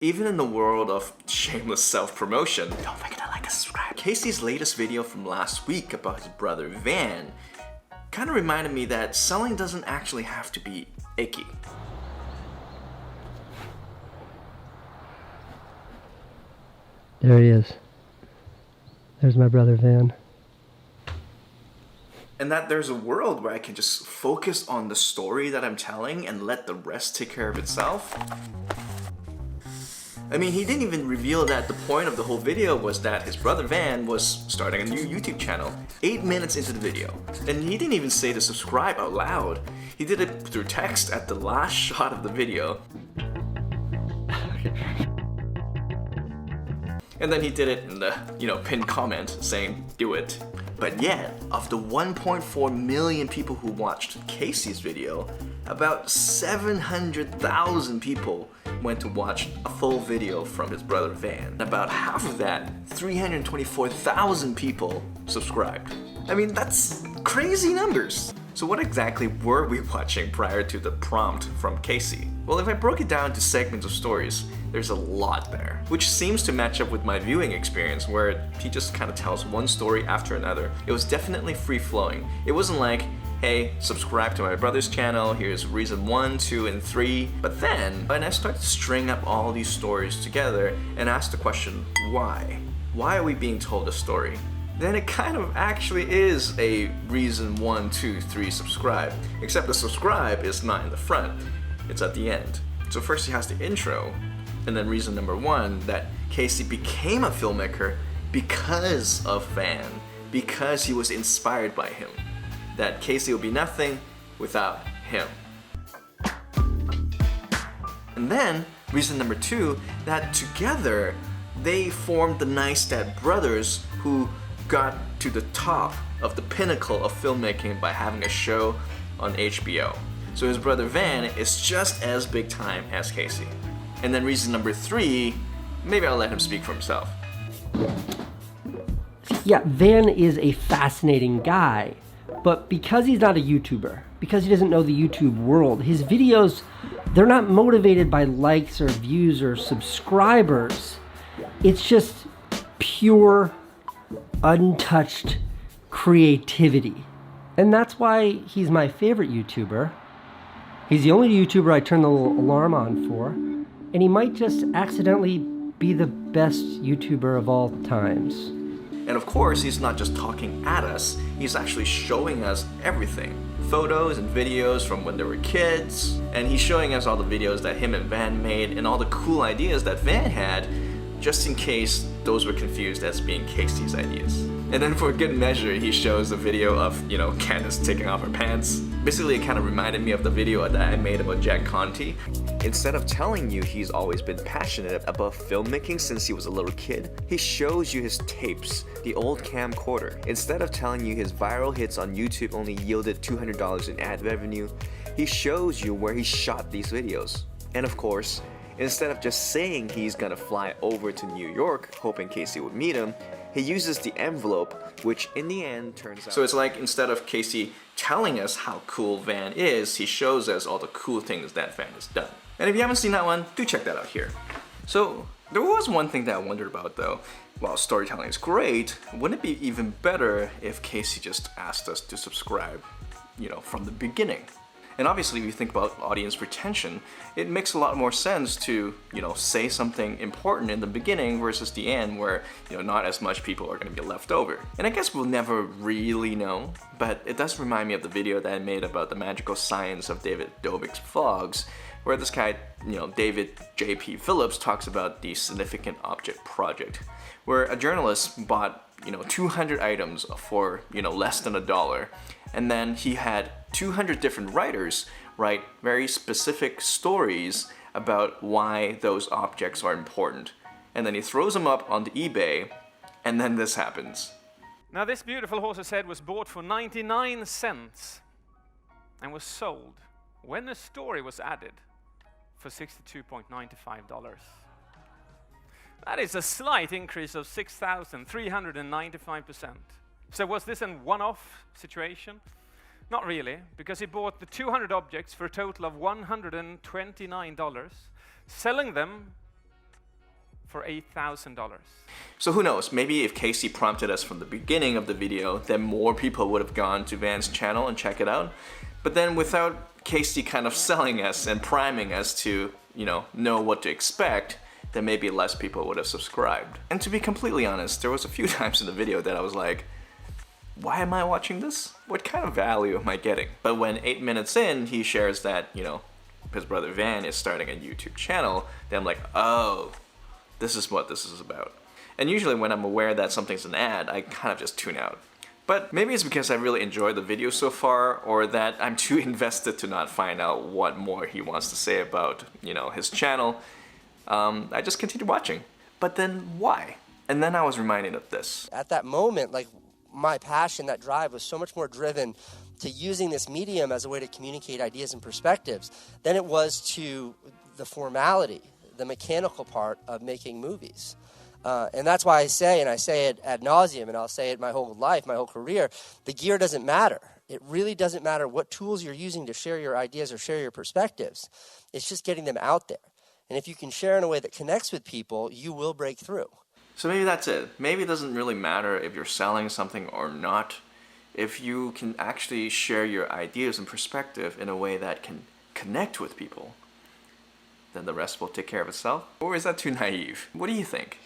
Even in the world of shameless self-promotion, don't forget to like and subscribe. Casey's latest video from last week about his brother Van kind of reminded me that selling doesn't actually have to be icky. There he is. There's my brother Van. And that there's a world where I can just focus on the story that I'm telling and let the rest take care of itself. I mean, he didn't even reveal that the point of the whole video was that his brother Van was starting a new YouTube channel 8 minutes into the video. And he didn't even say to subscribe out loud. He did it through text at the last shot of the video. And then he did it in the, pinned comment saying, do it. But yet, of the 1.4 million people who watched Casey's video, about 700,000 people went to watch a full video from his brother Van. About half of that, 324,000 people subscribed. I mean, that's crazy numbers. So what exactly were we watching prior to the prompt from Casey? Well, if I broke it down to segments of stories, there's a lot there, which seems to match up with my viewing experience where he just kind of tells one story after another. It was definitely free-flowing. It wasn't like, hey, subscribe to my brother's channel, here's reason 1, 2, and 3. But then, when I started to string up all these stories together and ask the question, why? Why are we being told a story? Then it kind of actually is a reason 1, 2, 3 subscribe. Except the subscribe is not in the front, it's at the end. So first he has the intro, and then reason number 1, that Casey became a filmmaker because of Van, because he was inspired by him. That Casey would be nothing without him. And then reason number 2, that together they formed the Neistat brothers who got to the top of the pinnacle of filmmaking by having a show on HBO. So his brother Van is just as big time as Casey. And then reason number 3, maybe I'll let him speak for himself. Yeah, Van is a fascinating guy, but because he's not a YouTuber, because he doesn't know the YouTube world, his videos, they're not motivated by likes or views or subscribers. It's just pure, untouched creativity. And that's why he's my favorite YouTuber. He's the only YouTuber I turn the little alarm on for. And he might just accidentally be the best YouTuber of all times. And of course, he's not just talking at us, he's actually showing us everything. Photos and videos from when they were kids, and he's showing us all the videos that him and Van made and all the cool ideas that Van had, just in case those were confused as being Casey's ideas. And then for good measure, he shows a video of, Candace taking off her pants. Basically, it kind of reminded me of the video that I made about Jack Conte. Instead of telling you he's always been passionate about filmmaking since he was a little kid, he shows you his tapes, the old camcorder. Instead of telling you his viral hits on YouTube only yielded $200 in ad revenue, he shows you where he shot these videos. And of course, instead of just saying he's gonna fly over to New York, hoping Casey would meet him, he uses the envelope, which in the end turns out... So it's like instead of Casey telling us how cool Van is, he shows us all the cool things that Van has done. And if you haven't seen that one, do check that out here. So there was one thing that I wondered about though. While storytelling is great, wouldn't it be even better if Casey just asked us to subscribe, from the beginning? And obviously, if you think about audience retention, it makes a lot more sense to, say something important in the beginning versus the end where, not as much people are going to be left over. And I guess we'll never really know, but it does remind me of the video that I made about the magical science of David Dobrik's vlogs, where this guy, David J.P. Phillips talks about the Significant Object Project, where a journalist bought 200 items for, less than $1. And then he had 200 different writers write very specific stories about why those objects are important. And then he throws them up on the eBay, and then this happens. Now this beautiful horse's head was bought for 99 cents and was sold when a story was added for $62.95. That is a slight increase of 6,395%. So was this a one-off situation? Not really, because he bought the 200 objects for a total of $129, selling them for $8,000. So who knows, maybe if Casey prompted us from the beginning of the video, then more people would have gone to Van's channel and check it out. But then without Casey kind of selling us and priming us to, know what to expect, then maybe less people would have subscribed. And to be completely honest, there was a few times in the video that I was like, why am I watching this? What kind of value am I getting? But when 8 minutes in, he shares that, his brother Van is starting a YouTube channel, then I'm like, oh, this is what this is about. And usually when I'm aware that something's an ad, I kind of just tune out. But maybe it's because I really enjoyed the video so far, or that I'm too invested to not find out what more he wants to say about, his channel. I just continued watching. But then why? And then I was reminded of this. At that moment, like, my passion, that drive was so much more driven to using this medium as a way to communicate ideas and perspectives than it was to the formality, the mechanical part of making movies. And that's why I say it ad nauseum, and I'll say it my whole life, my whole career, the gear doesn't matter. It really doesn't matter what tools you're using to share your ideas or share your perspectives. It's just getting them out there. And if you can share in a way that connects with people, you will break through. So maybe that's it. Maybe it doesn't really matter if you're selling something or not. If you can actually share your ideas and perspective in a way that can connect with people, then the rest will take care of itself. Or is that too naive? What do you think?